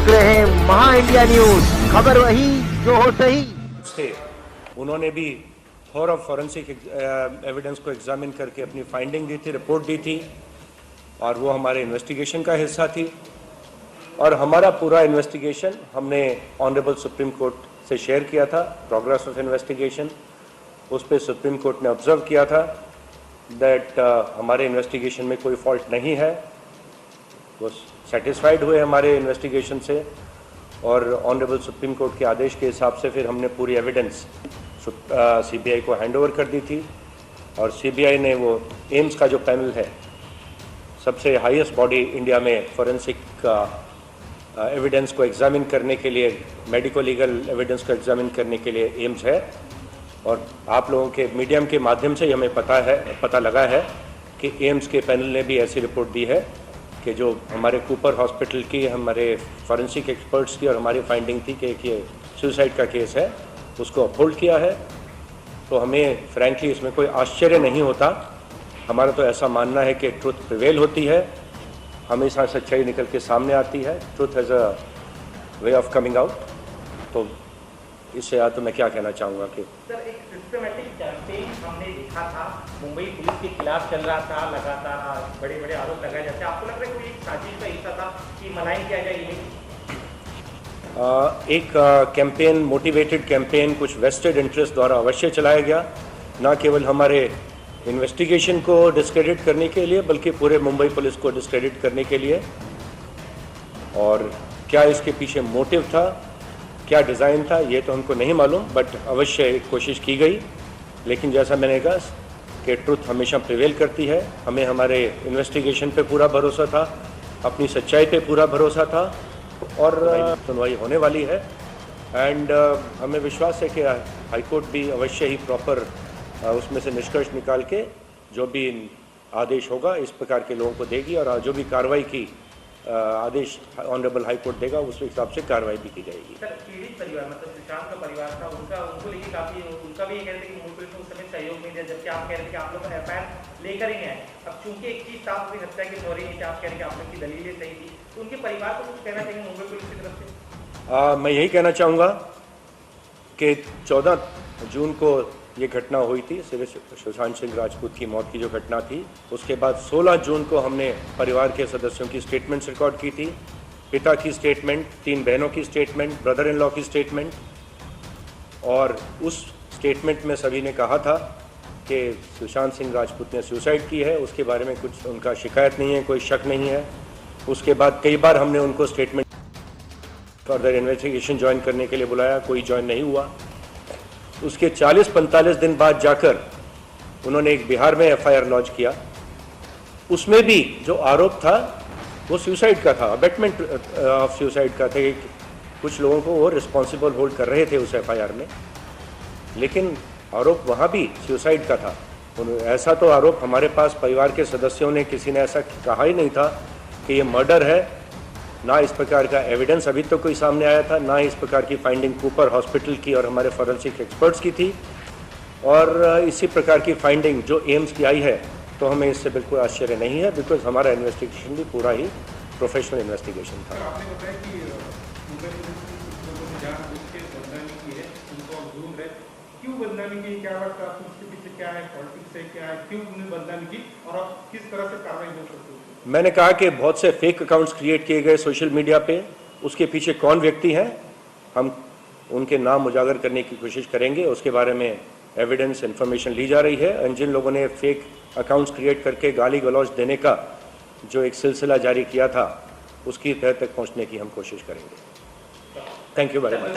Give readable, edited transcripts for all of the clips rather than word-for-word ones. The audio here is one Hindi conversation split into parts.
देख रहे हैं महा इंडिया न्यूज, खबर वही जो हो सही। उन्होंने भी थोड़ा फॉरेंसिक एविडेंस को एग्जामिन करके अपनी फाइंडिंग दी थी, रिपोर्ट दी थी, और वो हमारे इन्वेस्टिगेशन का हिस्सा थी। और हमारा पूरा इन्वेस्टिगेशन हमने ऑनरेबल सुप्रीम कोर्ट से शेयर किया था, प्रोग्रेस ऑफ इन्वेस्टिगेशन। उस पर सुप्रीम कोर्ट ने ऑब्जर्व किया था दैट हमारे इन्वेस्टिगेशन में कोई फॉल्ट नहीं है। वो सेटिस्फाइड हुए हमारे इन्वेस्टिगेशन से, और ऑनरेबल सुप्रीम कोर्ट के आदेश के हिसाब से फिर हमने पूरी एविडेंस सीबीआई को हैंडओवर कर दी थी। और सीबीआई ने वो एम्स का जो पैनल है, सबसे हाईएस्ट बॉडी इंडिया में फॉरेंसिक एविडेंस को एग्जामिन करने के लिए, मेडिको लीगल एविडेंस को एग्जामिन करने के लिए एम्स है। और आप लोगों के मीडियम के माध्यम से हमें पता लगा है कि एम्स के पैनल ने भी ऐसी रिपोर्ट दी है कि जो हमारे कूपर हॉस्पिटल की, हमारे फॉरेंसिक एक्सपर्ट्स की और हमारी फाइंडिंग थी कि ये सुसाइड का केस है, उसको अपहोल्ड किया है। तो हमें फ्रैंकली इसमें कोई आश्चर्य नहीं होता। हमारा तो ऐसा मानना है कि ट्रुथ प्रिवेल होती है, हमेशा सच्चाई निकल के सामने आती है। Truth has a way of coming out. तो इससे या तो मैं क्या कहना चाहूँगा कि सर, एक सिस्टमैटिक कैंपेन हमने देखा था, मुंबई पुलिस के खिलाफ चल रहा था, लगातार बड़े बड़े आरोप लगाए जाते हैं। आपको लग रहा है कोई एक साजिश का हिस्सा था कि मलाइन किया जाए? एक कैंपेन, मोटिवेटेड कैंपेन कुछ वेस्टेड इंटरेस्ट द्वारा अवश्य चलाया गया, ना केवल हमारे इन्वेस्टिगेशन को डिस्क्रेडिट करने के लिए बल्कि पूरे मुंबई पुलिस को डिस्क्रेडिट करने के लिए। और क्या इसके पीछे मोटिव था, क्या डिज़ाइन था, ये तो हमको नहीं मालूम, बट अवश्य एक कोशिश की गई। लेकिन जैसा मैंने कहा कि ट्रुथ हमेशा प्रिवेल करती है। हमें हमारे इन्वेस्टिगेशन पे पूरा भरोसा था, अपनी सच्चाई पे पूरा भरोसा था, और सुनवाई होने वाली है। एंड हमें विश्वास है कि हाईकोर्ट भी अवश्य ही प्रॉपर उसमें से निष्कर्ष निकाल के जो भी आदेश होगा इस प्रकार के लोगों को देगी, और जो भी कार्रवाई की आदेश ऑनरेबल हाई कोर्ट देगा उस हिसाब से कार्रवाई भी की जाएगी। सर, पीड़ित परिवार मतलब सुशांत का परिवार था, उनको लेके काफी, उनका भी ये कहते हैं कि मुंबई पुलिस को उस समय सहयोग नहीं दिया, जबकि आप कह रहे थे कि आप लोग एफआईआर लेकर ही आए। अब चूंकि एक चीज साफ हुई हत्या की सॉरी नहीं, आप कह रहे हैं कि आप लोग की दलीलें सही थी, तो उनके परिवार को कुछ कहना चाहिए मुंबई पुलिस की तरफ से? मैं यही कहना चाहूँगा कि 14 जून को ये घटना हुई थी, सुशांत सिंह राजपूत की मौत की जो घटना थी। उसके बाद 16 जून को हमने परिवार के सदस्यों की स्टेटमेंट्स रिकॉर्ड की थी, पिता की स्टेटमेंट, 3 बहनों की स्टेटमेंट, ब्रदर इन लॉ की स्टेटमेंट। और उस स्टेटमेंट में सभी ने कहा था कि सुशांत सिंह राजपूत ने सुसाइड की है, उसके बारे में कुछ उनका शिकायत नहीं है, कोई शक नहीं है। उसके बाद कई बार हमने उनको स्टेटमेंट फर्दर इन्वेस्टिगेशन ज्वाइन करने के लिए बुलाया, कोई ज्वाइन नहीं हुआ। उसके 40-45 दिन बाद जाकर उन्होंने एक बिहार में एफआईआर लॉन्च किया। उसमें भी जो आरोप था वो सुसाइड का था, अबेटमेंट ऑफ सुसाइड का था। कुछ लोगों को वो रिस्पॉन्सिबल होल्ड कर रहे थे उस एफआईआर में, लेकिन आरोप वहाँ भी सुसाइड का था। ऐसा तो आरोप हमारे पास परिवार के सदस्यों ने, किसी ने ऐसा कहा ही नहीं था कि ये मर्डर है। ना इस प्रकार का एविडेंस अभी तो कोई सामने आया था, ना इस प्रकार की फाइंडिंग कूपर हॉस्पिटल की और हमारे फॉरेंसिक एक्सपर्ट्स की थी। और इसी प्रकार की फाइंडिंग जो एम्स की आई है, तो हमें इससे बिल्कुल आश्चर्य नहीं है, बिकॉज हमारा इन्वेस्टिगेशन भी पूरा ही प्रोफेशनल इन्वेस्टिगेशन था। आपने बताया कि मुंबई पुलिस ने जानबूझ के बदनामी की है, उनको अब्जूम है, क्यों बदनामी की, क्या लगता है आपको उसके पीछे क्या है, पॉलिटिक्स है, क्या है, क्यों उन्होंने बदनामी की, और अब किस तरह से कार्रवाई हो सकती है? मैंने कहा कि बहुत से फेक अकाउंट्स क्रिएट किए गए सोशल मीडिया पे, उसके पीछे कौन व्यक्ति हैं, हम उनके नाम उजागर करने की कोशिश करेंगे। उसके बारे में एविडेंस, इंफॉर्मेशन ली जा रही है। और जिन लोगों ने फेक अकाउंट्स क्रिएट करके गाली गलौज देने का जो एक सिलसिला जारी किया था, उसकी तह तक पहुंचने की हम कोशिश करेंगे। Thank you very much.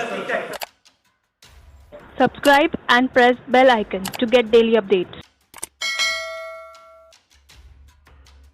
Subscribe and press bell icon to get daily updates.